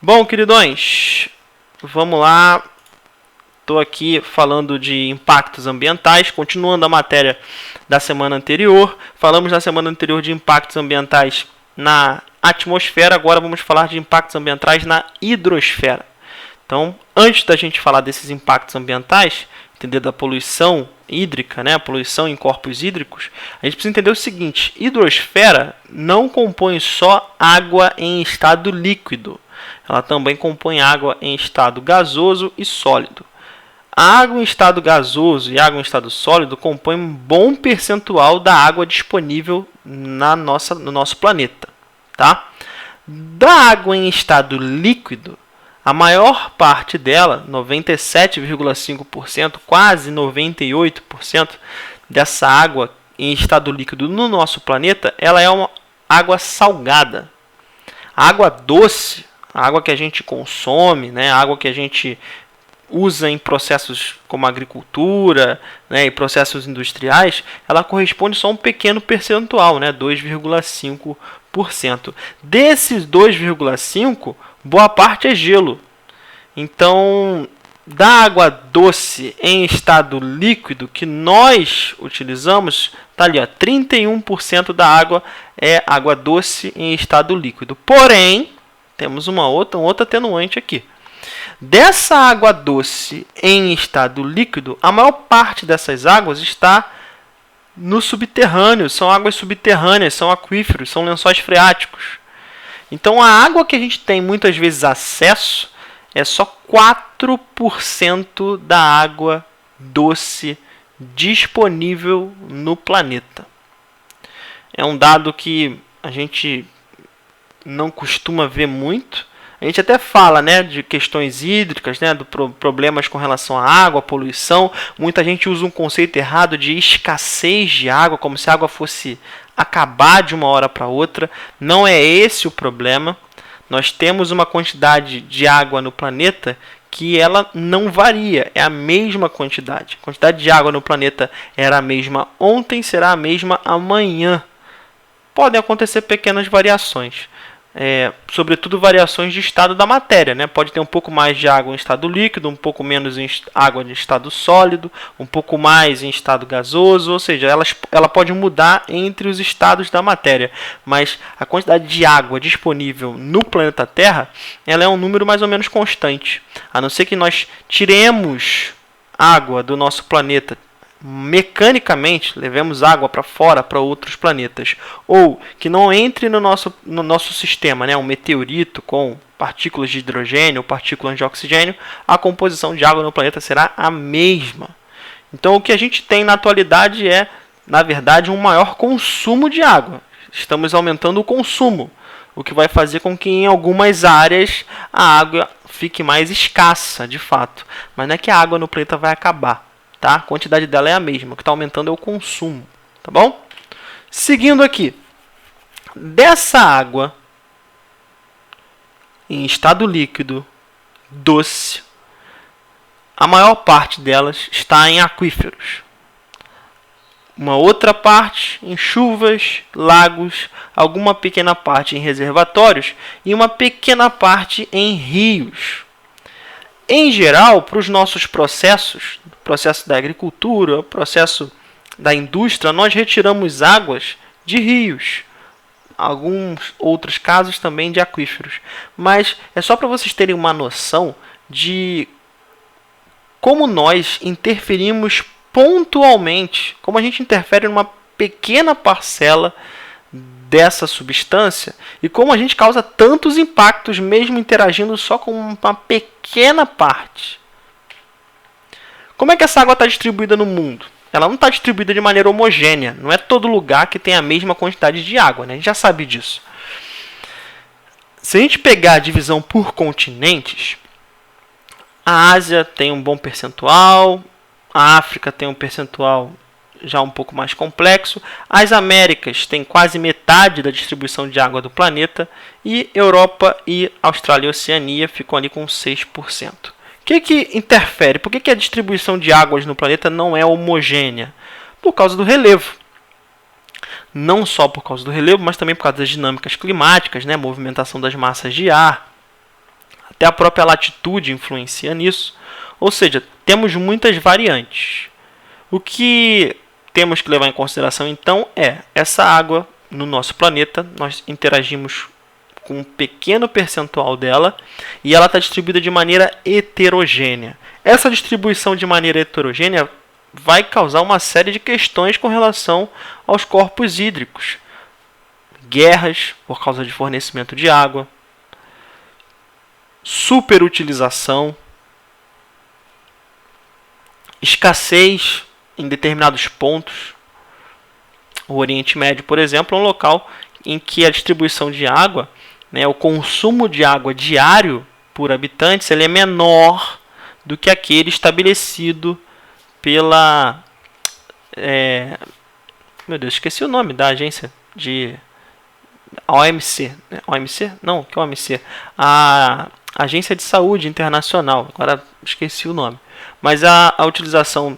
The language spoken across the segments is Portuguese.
Bom, queridões, vamos lá. Estou aqui falando de impactos ambientais, continuando a matéria da semana anterior. Falamos na semana anterior de impactos ambientais na atmosfera, agora vamos falar de impactos ambientais na hidrosfera. Então, antes da gente falar desses impactos ambientais, entender da poluição hídrica, né, a poluição em corpos hídricos, a gente precisa entender o seguinte: hidrosfera não compõe só água em estado líquido, ela também compõe água em estado gasoso e sólido. A água em estado gasoso e água em estado sólido compõem um bom percentual da água disponível no nosso planeta. Tá? Da água em estado líquido, a maior parte dela, 97,5%, quase 98% dessa água em estado líquido no nosso planeta, ela é uma água salgada. A água doce, a água que a gente consome, né, a água que a gente usa em processos como agricultura, né, e processos industriais, ela corresponde só a um pequeno percentual, né, 2,5%. Desses 2,5%, boa parte é gelo. Então, da água doce em estado líquido que nós utilizamos, está ali, ó, 31% da água é água doce em estado líquido. Porém, temos um outro atenuante aqui. Dessa água doce em estado líquido, a maior parte dessas águas está no subterrâneo, são águas subterrâneas, são aquíferos, são lençóis freáticos. Então a água que a gente tem muitas vezes acesso é só 4% da água doce disponível no planeta. É um dado que a gente não costuma ver muito. A gente até fala, né, de questões hídricas, né, de problemas com relação à água, poluição. Muita gente usa um conceito errado de escassez de água, como se a água fosse acabar de uma hora para outra. Não é esse o problema. Nós temos uma quantidade de água no planeta que ela não varia, é a mesma quantidade. A quantidade de água no planeta era a mesma ontem, será a mesma amanhã. Podem acontecer pequenas variações. Sobretudo variações de estado da matéria, né? Pode ter um pouco mais de água em estado líquido, um pouco menos em água em estado sólido, um pouco mais em estado gasoso, ou seja, ela pode mudar entre os estados da matéria, mas a quantidade de água disponível no planeta Terra, ela é um número mais ou menos constante, a não ser que nós tiremos água do nosso planeta mecanicamente, levemos água para fora, para outros planetas, ou que não entre no nosso sistema, né, um meteorito com partículas de hidrogênio ou partículas de oxigênio, a composição de água no planeta será a mesma. Então, o que a gente tem na atualidade é, na verdade, um maior consumo de água. Estamos aumentando o consumo, o que vai fazer com que em algumas áreas a água fique mais escassa, de fato. Mas não é que a água no planeta vai acabar. Tá? A quantidade dela é a mesma, o que está aumentando é o consumo, tá bom? Seguindo aqui, dessa água em estado líquido, doce, a maior parte delas está em aquíferos. Uma outra parte em chuvas, lagos, alguma pequena parte em reservatórios e uma pequena parte em rios. Em geral, para os nossos processos, processo da agricultura, processo da indústria, nós retiramos águas de rios, alguns outros casos também de aquíferos. Mas é só para vocês terem uma noção de como nós interferimos pontualmente, como a gente interfere numa pequena parcela dessa substância e como a gente causa tantos impactos mesmo interagindo só com uma pequena parte. Como é que essa água está distribuída no mundo? Ela não está distribuída de maneira homogênea. Não é todo lugar que tem a mesma quantidade de água, né? A gente já sabe disso. Se a gente pegar a divisão por continentes, a Ásia tem um bom percentual, a África tem um percentual já um pouco mais complexo, as Américas têm quase metade da distribuição de água do planeta e Europa e Austrália e Oceania ficam ali com 6%. O que interfere? Por que a distribuição de águas no planeta não é homogênea? Por causa do relevo. Não só por causa do relevo, mas também por causa das dinâmicas climáticas, né? Movimentação das massas de ar. Até a própria latitude influencia nisso. Ou seja, temos muitas variantes. O que temos que levar em consideração, então, é essa água no nosso planeta, nós interagimos com um pequeno percentual dela e ela está distribuída de maneira heterogênea. Essa distribuição de maneira heterogênea vai causar uma série de questões com relação aos corpos hídricos. Guerras por causa de fornecimento de água, superutilização, escassez em determinados pontos. O Oriente Médio, por exemplo, é um local em que a distribuição de água, né, o consumo de água diário por habitantes, ele é menor do que aquele estabelecido pela... meu Deus, esqueci o nome da agência de... A OMC. OMC? Não, que é a OMC? A Agência de Saúde Internacional. Agora esqueci o nome. Mas a utilização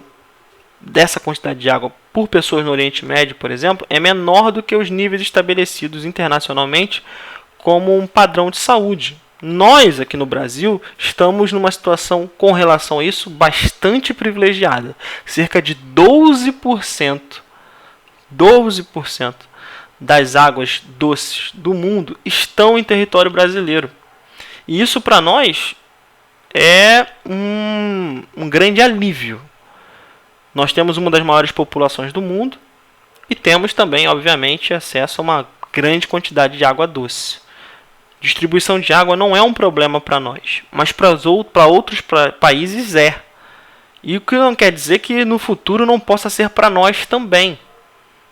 dessa quantidade de água por pessoas no Oriente Médio, por exemplo, é menor do que os níveis estabelecidos internacionalmente como um padrão de saúde. Nós, aqui no Brasil, estamos numa situação com relação a isso bastante privilegiada. Cerca de 12% das águas doces do mundo estão em território brasileiro. E isso para nós é um grande alívio. Nós temos uma das maiores populações do mundo e temos também, obviamente, acesso a uma grande quantidade de água doce. Distribuição de água não é um problema para nós, mas para outros países é. E o que não quer dizer que no futuro não possa ser para nós também.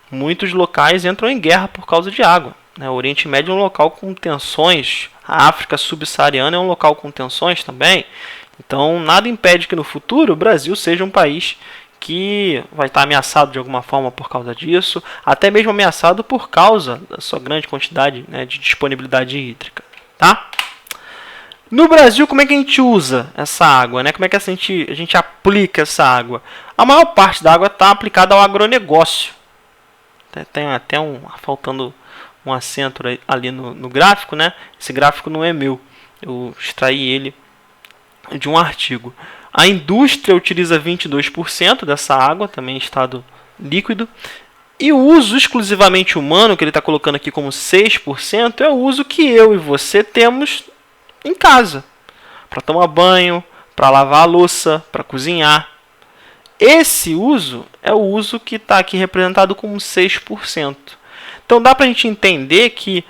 Muitos locais entram em guerra por causa de água. O Oriente Médio é um local com tensões, a África subsaariana é um local com tensões também. Então, nada impede que no futuro o Brasil seja um país que vai estar ameaçado de alguma forma por causa disso, até mesmo ameaçado por causa da sua grande quantidade, né, de disponibilidade hídrica. Tá? No Brasil, como é que a gente usa essa água? Né? Como é que a gente aplica essa água? A maior parte da água está aplicada ao agronegócio. Tem até faltando um acento ali no gráfico, né? Esse gráfico não é meu, eu extraí ele de um artigo. A indústria utiliza 22% dessa água, também em estado líquido. E o uso exclusivamente humano, que ele está colocando aqui como 6%, é o uso que eu e você temos em casa. Para tomar banho, para lavar a louça, para cozinhar. Esse uso é o uso que está aqui representado como 6%. Então dá para a gente entender que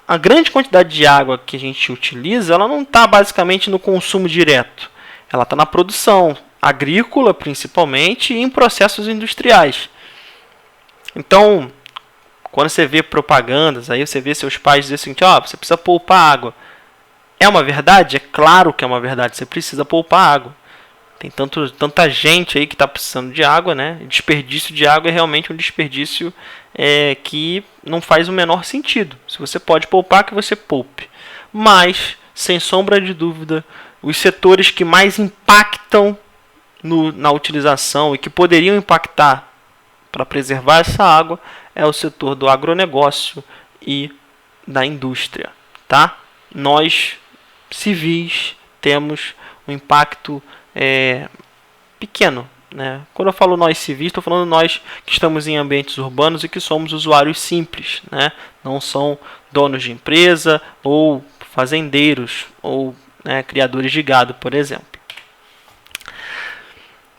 a grande quantidade de água que a gente utiliza, ela não está basicamente no consumo direto. Ela está na produção agrícola, principalmente, e em processos industriais. Então, quando você vê propagandas, aí você vê seus pais dizer assim, você precisa poupar água. É uma verdade? É claro que é uma verdade, você precisa poupar água. Tem tanta gente aí que está precisando de água, né? Desperdício de água é realmente um desperdício que não faz o menor sentido. Se você pode poupar, que você poupe. Mas, sem sombra de dúvida, os setores que mais impactam na utilização e que poderiam impactar para preservar essa água é o setor do agronegócio e da indústria. Tá? Nós, civis, temos um impacto pequeno. Né? Quando eu falo nós civis, estou falando nós que estamos em ambientes urbanos e que somos usuários simples. Né? Não são donos de empresa ou fazendeiros ou criadores de gado, por exemplo.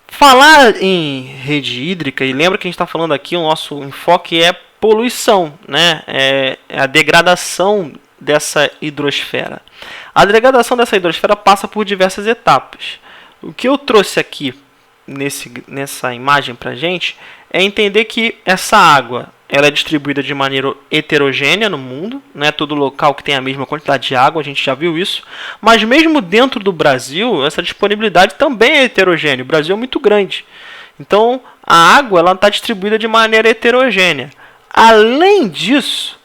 Falar em rede hídrica, e lembra que a gente está falando aqui, o nosso enfoque é poluição, né? É a degradação dessa hidrosfera. A degradação dessa hidrosfera passa por diversas etapas. O que eu trouxe aqui nessa imagem para a gente é entender que essa água ela é distribuída de maneira heterogênea no mundo, não é todo local que tem a mesma quantidade de água, a gente já viu isso, mas mesmo dentro do Brasil, essa disponibilidade também é heterogênea, o Brasil é muito grande. Então, a água está distribuída de maneira heterogênea. Além disso,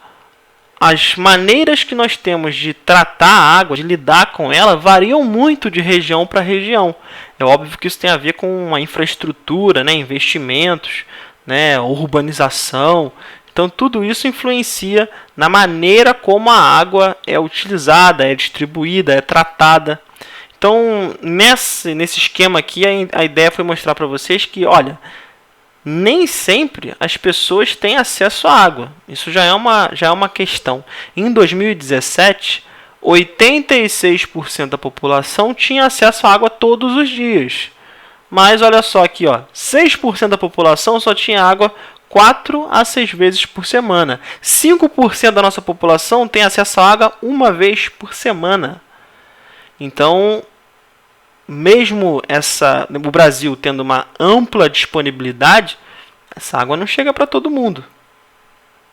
as maneiras que nós temos de tratar a água, de lidar com ela, variam muito de região para região. É óbvio que isso tem a ver com uma infraestrutura, né, investimentos, né, urbanização. Então, tudo isso influencia na maneira como a água é utilizada, é distribuída, é tratada. Então, nesse esquema aqui, a ideia foi mostrar para vocês que, olha, nem sempre as pessoas têm acesso à água. Isso já é uma questão. Em 2017, 86% da população tinha acesso à água todos os dias. Mas olha só aqui, ó, 6% da população só tinha água 4 a 6 vezes por semana. 5% da nossa população tem acesso à água uma vez por semana. Então, mesmo o Brasil tendo uma ampla disponibilidade, essa água não chega para todo mundo,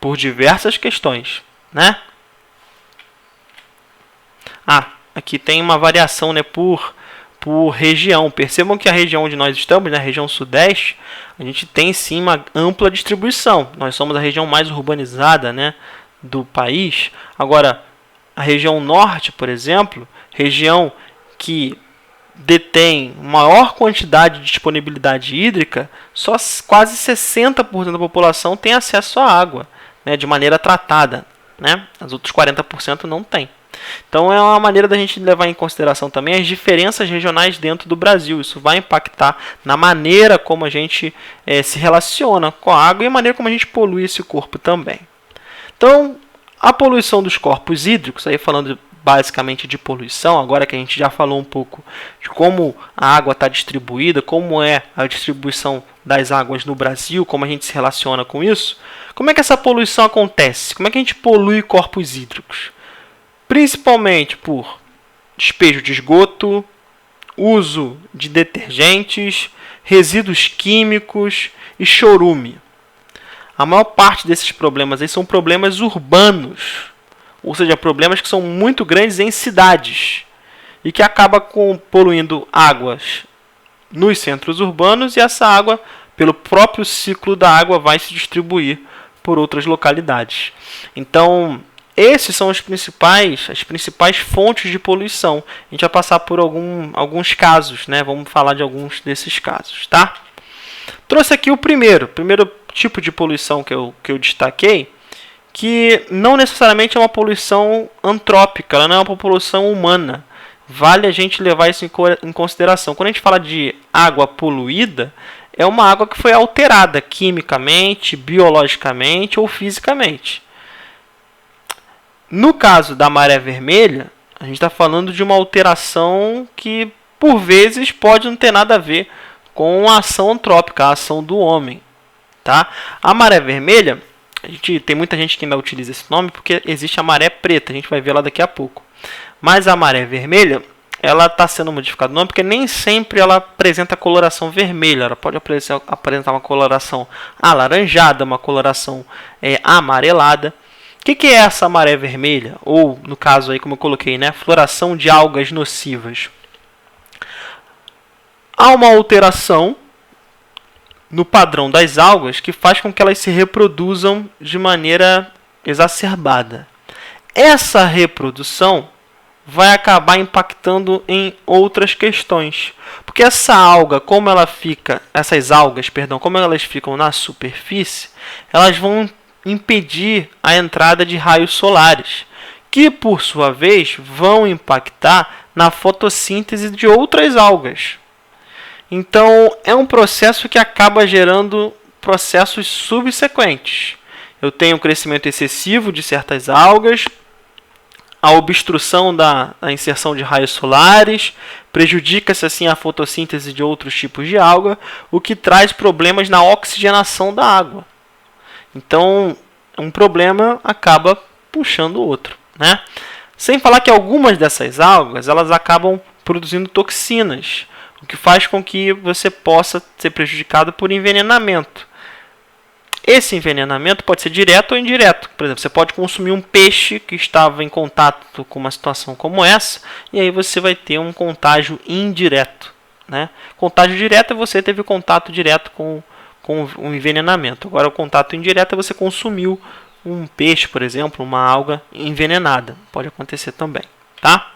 por diversas questões, né? Aqui tem uma variação, né, por região. Percebam que a região onde nós estamos, na região sudeste, a gente tem sim uma ampla distribuição. Nós somos a região mais urbanizada, né, do país. Agora, a região norte, por exemplo, região que detém maior quantidade de disponibilidade hídrica, só quase 60% da população tem acesso à água, né, de maneira tratada, né? Os outros 40% não tem. Então é uma maneira da gente levar em consideração também as diferenças regionais dentro do Brasil. Isso vai impactar na maneira como a gente se relaciona com a água e a maneira como a gente polui esse corpo também. Então, a poluição dos corpos hídricos, aí falando basicamente de poluição, agora que a gente já falou um pouco de como a água está distribuída, como é a distribuição das águas no Brasil, como a gente se relaciona com isso, como é que essa poluição acontece? Como é que a gente polui corpos hídricos? Principalmente por despejo de esgoto, uso de detergentes, resíduos químicos e chorume. A maior parte desses problemas aí são problemas urbanos, ou seja, problemas que são muito grandes em cidades e que acaba poluindo águas nos centros urbanos, e essa água, pelo próprio ciclo da água, vai se distribuir por outras localidades. Então, esses são as principais fontes de poluição. A gente vai passar por alguns casos, né? Vamos falar de alguns desses casos, tá? Trouxe aqui o primeiro tipo de poluição que eu destaquei, que não necessariamente é uma poluição antrópica, ela não é uma poluição humana. Vale a gente levar isso em consideração. Quando a gente fala de água poluída, é uma água que foi alterada quimicamente, biologicamente ou fisicamente. No caso da maré vermelha, a gente está falando de uma alteração que, por vezes, pode não ter nada a ver com a ação antrópica, a ação do homem. Tá? A maré vermelha, tem muita gente que ainda utiliza esse nome porque existe a maré preta, a gente vai ver lá daqui a pouco. Mas a maré vermelha, ela está sendo modificada o nome porque nem sempre ela apresenta coloração vermelha. Ela pode apresentar uma coloração alaranjada, uma coloração amarelada. O que é essa maré vermelha? Ou, no caso aí, como eu coloquei, né, floração de algas nocivas. Há uma alteração no padrão das algas que faz com que elas se reproduzam de maneira exacerbada. Essa reprodução vai acabar impactando em outras questões. Porque essas algas, como elas ficam na superfície, elas vão impedir a entrada de raios solares, que por sua vez vão impactar na fotossíntese de outras algas. Então, é um processo que acaba gerando processos subsequentes. Eu tenho um crescimento excessivo de certas algas, a obstrução da inserção de raios solares, prejudica-se assim a fotossíntese de outros tipos de alga, o que traz problemas na oxigenação da água. Então, um problema acaba puxando o outro, né? Sem falar que algumas dessas algas elas acabam produzindo toxinas, o que faz com que você possa ser prejudicado por envenenamento. Esse envenenamento pode ser direto ou indireto. Por exemplo, você pode consumir um peixe que estava em contato com uma situação como essa, e aí você vai ter um contágio indireto, né? Contágio direto é você teve contato direto com um envenenamento. Agora, o contato indireto é você consumiu um peixe, por exemplo, uma alga envenenada. Pode acontecer também, tá?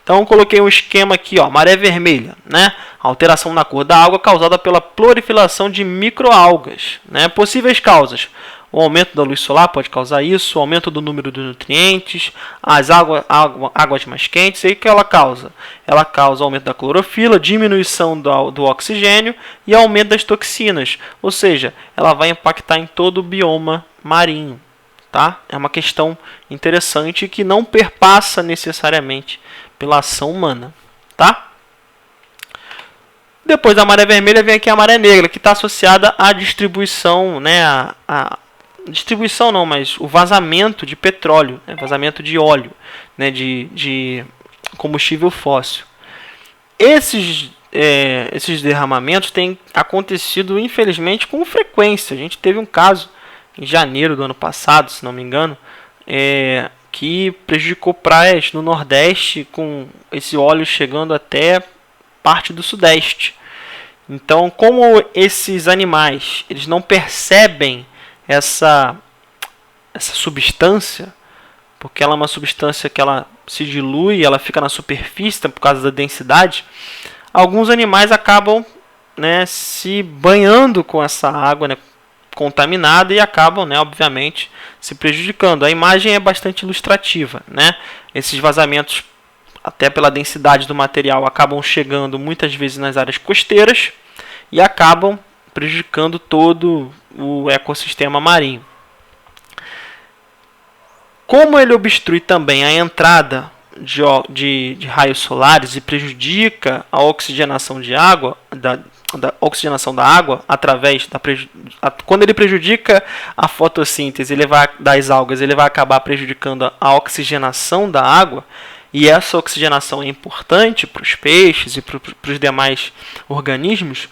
Então, eu coloquei um esquema aqui, ó, maré vermelha, né? Alteração na cor da água causada pela proliferação de microalgas, né? Possíveis causas: O aumento da luz solar pode causar isso, o aumento do número de nutrientes, as águas mais quentes. E aí o que ela causa? Ela causa aumento da clorofila, diminuição do oxigênio e aumento das toxinas. Ou seja, ela vai impactar em todo o bioma marinho. Tá? É uma questão interessante que não perpassa necessariamente pela ação humana. Tá? Depois da maré vermelha vem aqui a maré negra, que está associada à distribuição, né, distribuição não, mas o vazamento de petróleo, né, vazamento de óleo, né, de combustível fóssil. Esses derramamentos têm acontecido, infelizmente, com frequência. A gente teve um caso em janeiro do ano passado, se não me engano, que prejudicou praias no Nordeste, com esse óleo chegando até parte do Sudeste. Então, como esses animais eles não percebem essa substância, porque ela é uma substância que ela se dilui, ela fica na superfície por causa da densidade, alguns animais acabam, né, se banhando com essa água, né, contaminada, e acabam, né, obviamente, se prejudicando. A imagem é bastante ilustrativa, né? Esses vazamentos, até pela densidade do material, acabam chegando muitas vezes nas áreas costeiras e acabam prejudicando todo o ecossistema marinho. Como ele obstrui também a entrada de raios solares e prejudica a oxigenação de água, da oxigenação da água através quando ele prejudica a fotossíntese das algas, ele vai acabar prejudicando a oxigenação da água. E essa oxigenação é importante para os peixes e para os demais organismos.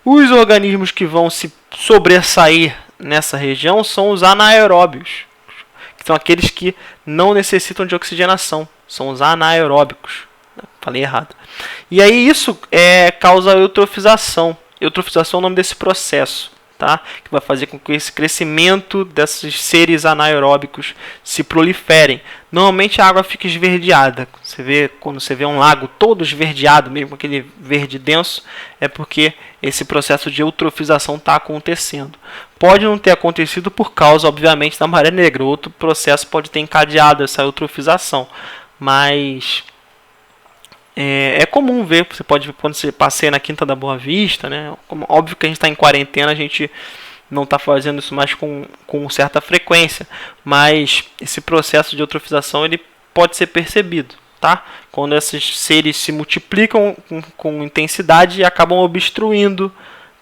Os organismos que vão se sobressair nessa região são os anaeróbios, que são aqueles que não necessitam de oxigenação, são os anaeróbicos. Falei errado. E aí isso causa eutrofização. Eutrofização é o nome desse processo, tá? Que vai fazer com que esse crescimento desses seres anaeróbicos se proliferem. Normalmente a água fica esverdeada. Quando você vê um lago todo esverdeado, mesmo aquele verde denso, é porque esse processo de eutrofização está acontecendo. Pode não ter acontecido por causa, obviamente, da maré negra. Outro processo pode ter encadeado essa eutrofização. Mas é comum ver, você pode ver quando você passeia na Quinta da Boa Vista, né? Óbvio que a gente está em quarentena, a gente não está fazendo isso mais com certa frequência, mas esse processo de eutrofização ele pode ser percebido, tá? Quando esses seres se multiplicam com intensidade e acabam obstruindo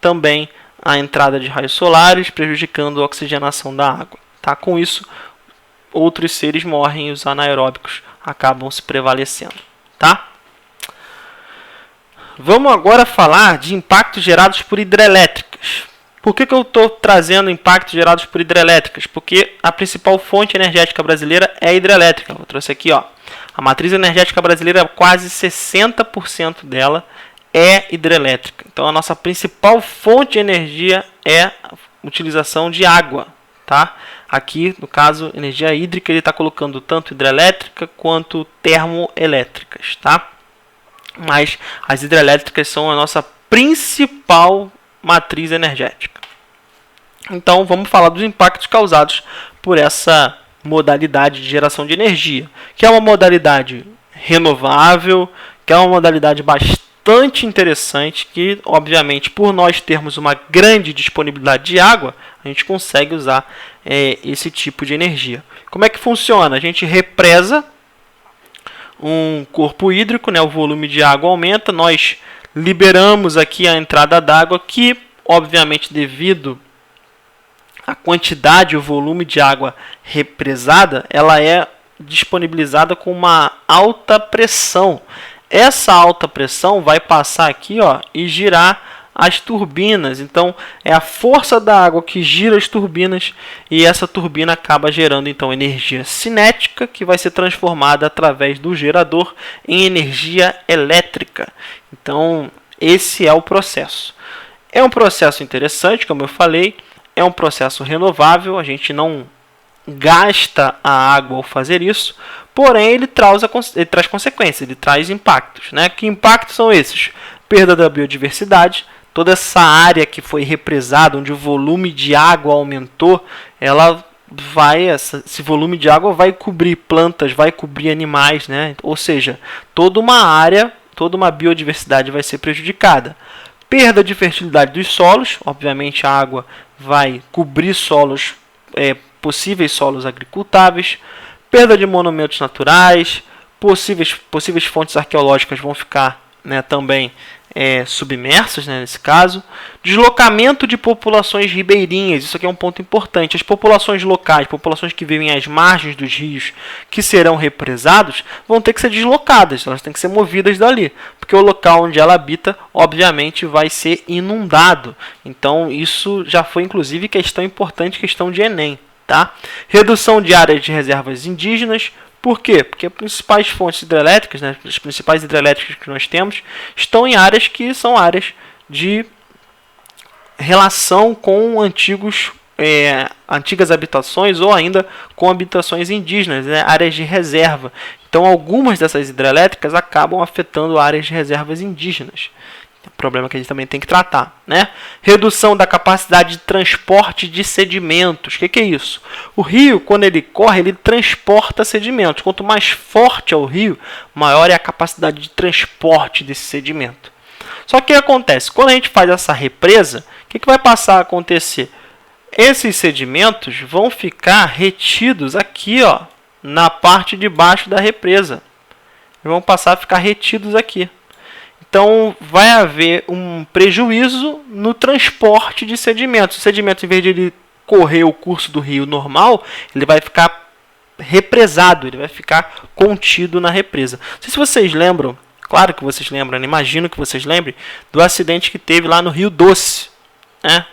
também a entrada de raios solares, prejudicando a oxigenação da água, tá? Com isso, outros seres morrem e os anaeróbicos acabam se prevalecendo, tá? Vamos agora falar de impactos gerados por hidrelétricas. Por que eu estou trazendo impactos gerados por hidrelétricas? Porque a principal fonte energética brasileira é a hidrelétrica. Eu trouxe aqui, ó, a matriz energética brasileira, quase 60% dela é hidrelétrica. Então a nossa principal fonte de energia é a utilização de água, tá? Aqui, no caso, energia hídrica, ele está colocando tanto hidrelétrica quanto termoelétricas, tá? Mas as hidrelétricas são a nossa principal matriz energética. Então, vamos falar dos impactos causados por essa modalidade de geração de energia, que é uma modalidade renovável, que é uma modalidade bastante interessante, que, obviamente, por nós termos uma grande disponibilidade de água, a gente consegue usar esse tipo de energia. Como é que funciona? A gente represa um corpo hídrico, né, o volume de água aumenta, nós liberamos aqui a entrada d'água, que obviamente devido à quantidade, o volume de água represada, ela é disponibilizada com uma alta pressão. Essa alta pressão vai passar aqui, ó, e girar as turbinas. Então é a força da água que gira as turbinas, e essa turbina acaba gerando então energia cinética, que vai ser transformada através do gerador em energia elétrica. Então esse é o processo. É um processo interessante, como eu falei, é um processo renovável, a gente não gasta a água ao fazer isso, porém ele traz consequências, ele traz impactos, né? Que impactos são esses? Perda da biodiversidade, toda essa área que foi represada, onde o volume de água aumentou, esse volume de água vai cobrir plantas, vai cobrir animais, né? Ou seja, toda uma área, toda uma biodiversidade vai ser prejudicada. Perda de fertilidade dos solos, obviamente a água vai cobrir solos, possíveis solos agricultáveis. Perda de monumentos naturais, possíveis fontes arqueológicas vão ficar, né, também submersas, né, nesse caso. Deslocamento de populações ribeirinhas, isso aqui é um ponto importante. As populações locais, populações que vivem às margens dos rios, que serão represados, vão ter que ser deslocadas, elas têm que ser movidas dali, porque o local onde ela habita, obviamente, vai ser inundado. Então, isso já foi, inclusive, questão importante, questão de Enem. Tá? Redução de áreas de reservas indígenas. Por quê? Porque as principais fontes hidrelétricas, né, as principais hidrelétricas que nós temos, estão em áreas que são áreas de relação com antigas habitações ou ainda com habitações indígenas, né, áreas de reserva. Então, algumas dessas hidrelétricas acabam afetando áreas de reservas indígenas. Problema que a gente também tem que tratar, né? Redução da capacidade de transporte de sedimentos. O que é isso? O rio, quando ele corre, ele transporta sedimentos. Quanto mais forte é o rio, maior é a capacidade de transporte desse sedimento. Só que o que acontece? Quando a gente faz essa represa, o que vai passar a acontecer? Esses sedimentos vão ficar retidos aqui, ó, na parte de baixo da represa. Eles vão passar a ficar retidos aqui. Então, vai haver um prejuízo no transporte de sedimentos. O sedimento, em vez de ele correr o curso do rio normal, ele vai ficar represado, ele vai ficar contido na represa. Não sei se vocês lembram, claro que vocês lembram, imagino que vocês lembrem, do acidente que teve lá no Rio Doce, né?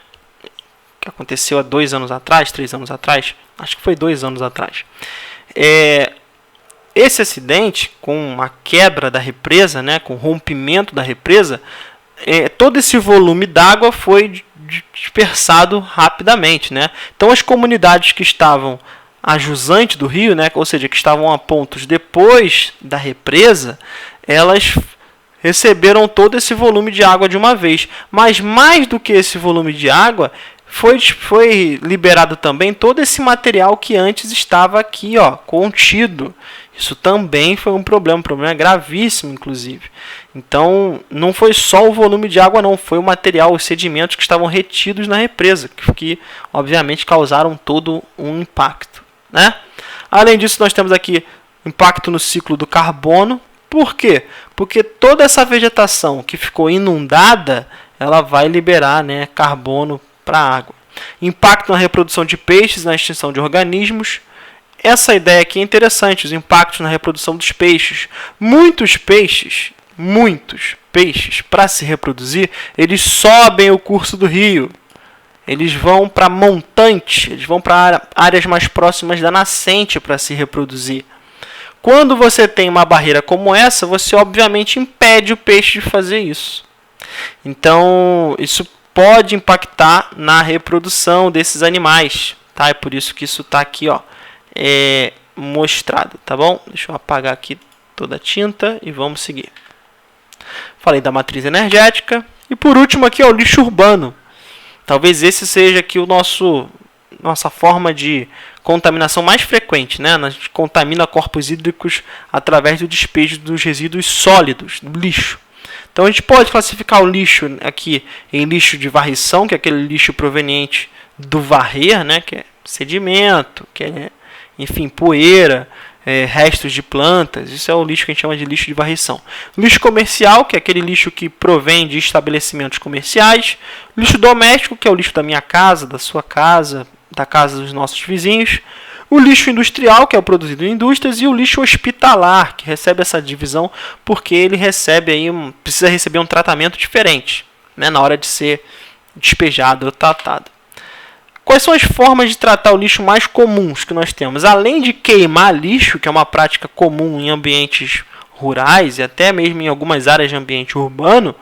Que aconteceu há 2 anos atrás, 3 anos atrás, acho que foi 2 anos atrás. Esse acidente, com a quebra da represa, né, com o rompimento da represa, todo esse volume d'água foi dispersado rapidamente, né? Então, as comunidades que estavam a jusante do rio, né, ou seja, que estavam a pontos depois da represa, elas receberam todo esse volume de água de uma vez. Mas mais do que esse volume de água, foi liberado também todo esse material que antes estava aqui, ó, contido. Isso também foi um problema gravíssimo, inclusive. Então, não foi só o volume de água, não. Foi o material, os sedimentos que estavam retidos na represa, que obviamente causaram todo um impacto, né? Além disso, nós temos aqui impacto no ciclo do carbono. Por quê? Porque toda essa vegetação que ficou inundada, ela vai liberar, né, carbono para a água. Impacto na reprodução de peixes, na extinção de organismos. Essa ideia aqui é interessante, os impactos na reprodução dos peixes. Muitos peixes, para se reproduzir, eles sobem o curso do rio. Eles vão para montante, eles vão para áreas mais próximas da nascente para se reproduzir. Quando você tem uma barreira como essa, você obviamente impede o peixe de fazer isso. Então, isso pode impactar na reprodução desses animais, tá? É por isso que isso está aqui, ó, mostrado, tá bom? Deixa eu apagar aqui toda a tinta e vamos seguir. Falei da matriz energética e por último aqui, ó, o lixo urbano. Talvez esse seja aqui o nossa forma de contaminação mais frequente, né? A gente contamina corpos hídricos através do despejo dos resíduos sólidos, do lixo. Então a gente pode classificar o lixo aqui em lixo de varrição, que é aquele lixo proveniente do varrer, né? Que é sedimento, que é, enfim, poeira, restos de plantas. Isso é o lixo que a gente chama de lixo de varrição. Lixo comercial, que é aquele lixo que provém de estabelecimentos comerciais. Lixo doméstico, que é o lixo da minha casa, da sua casa, da casa dos nossos vizinhos. O lixo industrial, que é o produzido em indústrias, e o lixo hospitalar, que recebe essa divisão porque ele precisa receber um tratamento diferente, né, na hora de ser despejado ou tratado. Quais são as formas de tratar o lixo mais comuns que nós temos? Além de queimar lixo, que é uma prática comum em ambientes rurais e até mesmo em algumas áreas de ambiente urbano,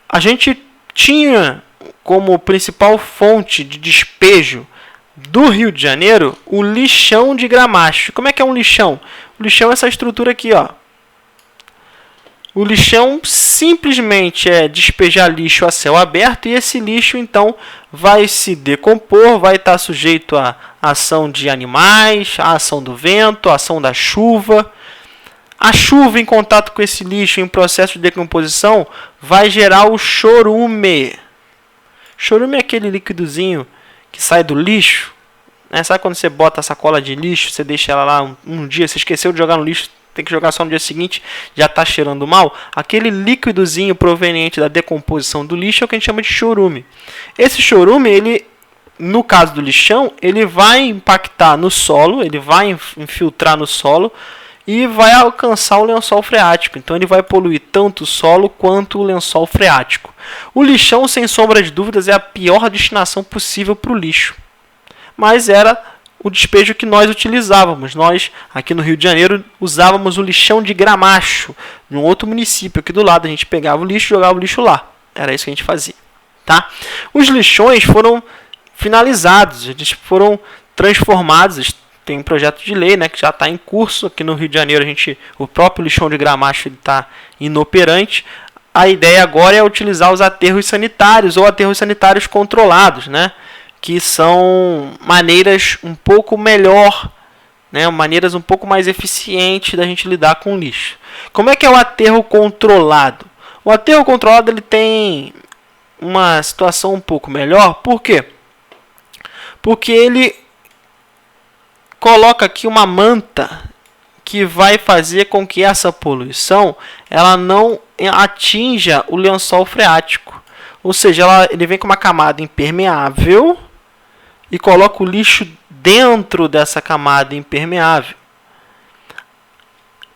a gente tinha como principal fonte de despejo do Rio de Janeiro o lixão de Gramacho. Como é que é um lixão? O lixão é essa estrutura aqui, ó. O lixão simplesmente é despejar lixo a céu aberto e esse lixo então vai se decompor, vai estar sujeito à ação de animais, à ação do vento, à ação da chuva. A chuva em contato com esse lixo em processo de decomposição vai gerar o chorume. Chorume é aquele líquidozinho que sai do lixo. Né? Sabe quando você bota a sacola de lixo, você deixa ela lá um dia, você esqueceu de jogar no lixo, tem que jogar só no dia seguinte, já está cheirando mal? Aquele líquidozinho proveniente da decomposição do lixo é o que a gente chama de chorume. Esse chorume, ele, no caso do lixão, ele vai impactar no solo, ele vai infiltrar no solo e vai alcançar o lençol freático. Então ele vai poluir tanto o solo quanto o lençol freático. O lixão, sem sombra de dúvidas, é a pior destinação possível para o lixo. Mas era o despejo que nós utilizávamos. Nós, aqui no Rio de Janeiro, usávamos o lixão de Gramacho, de um outro município aqui do lado. A gente pegava o lixo e jogava o lixo lá. Era isso que a gente fazia. Tá? Os lixões foram finalizados, eles foram transformados. Tem um projeto de lei, né, que já está em curso. Aqui no Rio de Janeiro, o próprio lixão de Gramacho está inoperante. A ideia agora é utilizar os aterros sanitários ou aterros sanitários controlados, né? Que são maneiras um pouco melhor, né, maneiras um pouco mais eficientes da gente lidar com o lixo. Como é que é o aterro controlado? O aterro controlado ele tem uma situação um pouco melhor. Por quê? Porque ele coloca aqui uma manta que vai fazer com que essa poluição ela não atinja o lençol freático. Ou seja, ele vem com uma camada impermeável e coloca o lixo dentro dessa camada impermeável.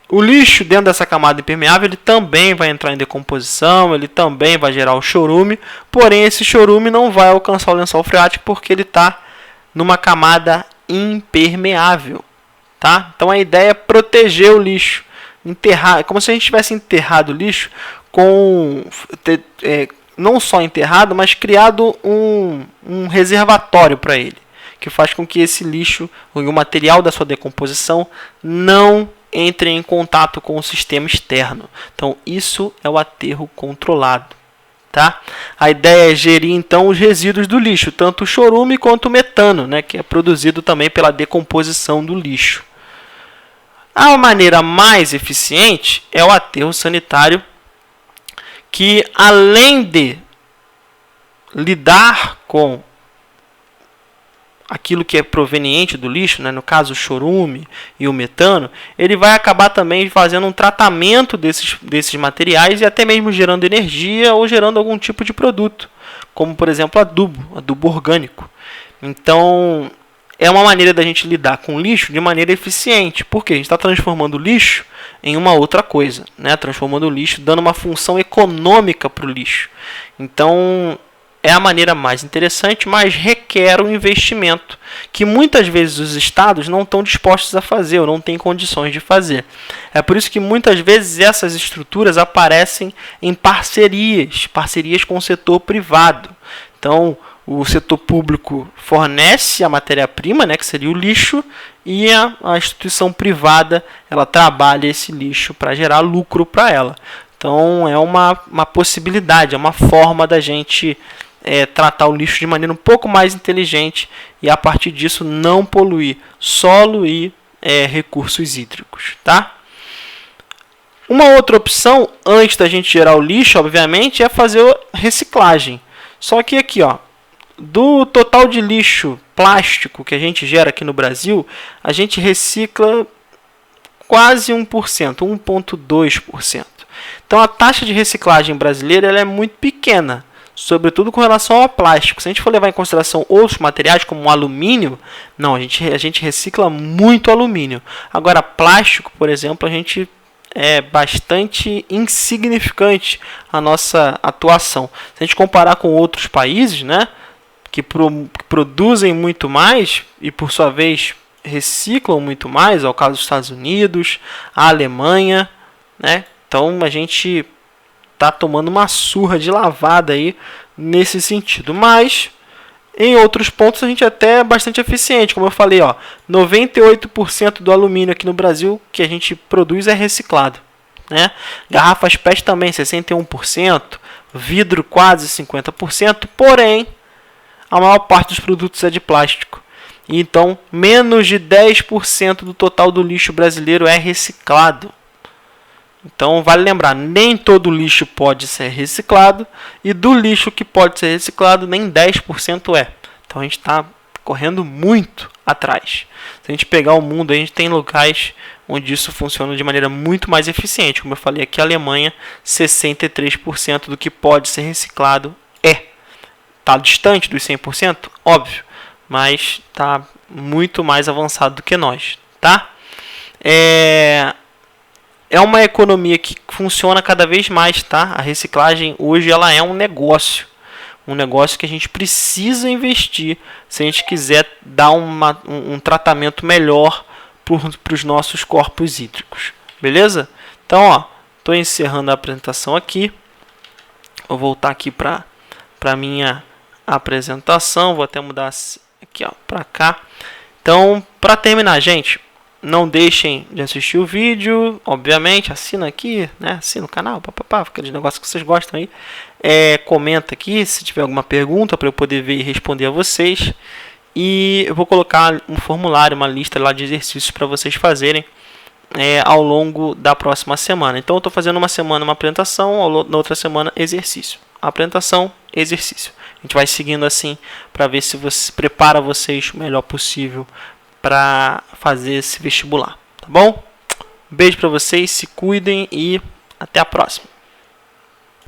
O lixo dentro dessa camada impermeável ele também vai entrar em decomposição, ele também vai gerar o chorume, porém esse chorume não vai alcançar o lençol freático porque ele está numa camada impermeável. Tá? Então a ideia é proteger o lixo, enterrar, é como se a gente tivesse enterrado o lixo não só enterrado, mas criado um reservatório para ele, que faz com que esse lixo, o material da sua decomposição, não entre em contato com o sistema externo. Então, isso é o aterro controlado. Tá? A ideia é gerir, então, os resíduos do lixo, tanto o chorume quanto o metano, né, que é produzido também pela decomposição do lixo. A maneira mais eficiente é o aterro sanitário, que além de lidar com aquilo que é proveniente do lixo, né, no caso o chorume e o metano, ele vai acabar também fazendo um tratamento desses materiais e até mesmo gerando energia ou gerando algum tipo de produto, como por exemplo adubo orgânico. Então é uma maneira da gente lidar com o lixo de maneira eficiente, porque a gente está transformando o lixo em uma outra coisa, né? Transformando o lixo, dando uma função econômica para o lixo. Então, é a maneira mais interessante, mas requer um investimento que muitas vezes os estados não estão dispostos a fazer ou não têm condições de fazer. É por isso que muitas vezes essas estruturas aparecem em parcerias com o setor privado. Então, o setor público fornece a matéria-prima, né, que seria o lixo, e a instituição privada ela trabalha esse lixo para gerar lucro para ela. Então é uma possibilidade, é uma forma da gente tratar o lixo de maneira um pouco mais inteligente e a partir disso não poluir solo e recursos hídricos. Tá? Uma outra opção, antes da gente gerar o lixo, obviamente, é fazer reciclagem. Só que aqui, ó, do total de lixo plástico que a gente gera aqui no Brasil, a gente recicla quase 1%, 1,2%. Então a taxa de reciclagem brasileira ela é muito pequena, sobretudo com relação ao plástico. Se a gente for levar em consideração outros materiais como o alumínio, não, a gente recicla muito alumínio. Agora plástico, por exemplo, a gente é bastante insignificante a nossa atuação. Se a gente comparar com outros países, né, que produzem muito mais e, por sua vez, reciclam muito mais, é o caso dos Estados Unidos, a Alemanha, né? Então, a gente está tomando uma surra de lavada aí nesse sentido. Mas, em outros pontos, a gente até é bastante eficiente. Como eu falei, ó, 98% do alumínio aqui no Brasil que a gente produz é reciclado. né? Garrafas PET também 61%, vidro quase 50%, porém a maior parte dos produtos é de plástico. Então, menos de 10% do total do lixo brasileiro é reciclado. Então, vale lembrar, nem todo lixo pode ser reciclado, e do lixo que pode ser reciclado, nem 10% é. Então, a gente está correndo muito atrás. Se a gente pegar o mundo, a gente tem locais onde isso funciona de maneira muito mais eficiente. Como eu falei aqui, a Alemanha, 63% do que pode ser reciclado é. Está distante dos 100%? Óbvio, mas está muito mais avançado do que nós, tá? É uma economia que funciona cada vez mais, tá? A reciclagem hoje ela é um negócio que a gente precisa investir se a gente quiser dar um tratamento melhor para os nossos corpos hídricos, beleza? Então, ó, estou encerrando a apresentação aqui. Vou voltar aqui para minha apresentação, vou até mudar aqui para cá. Então, para terminar, gente, não deixem de assistir o vídeo, obviamente, assina aqui, né? Assina o canal, papapá, aquele negócio que vocês gostam aí. Comenta aqui se tiver alguma pergunta para eu poder ver e responder a vocês. E eu vou colocar um formulário, uma lista lá de exercícios para vocês fazerem ao longo da próxima semana. Então eu estou fazendo uma semana uma apresentação, na outra semana exercício. Apresentação, exercício. A gente vai seguindo assim para ver se você prepara vocês o melhor possível para fazer esse vestibular, tá bom? Beijo para vocês, se cuidem e até a próxima.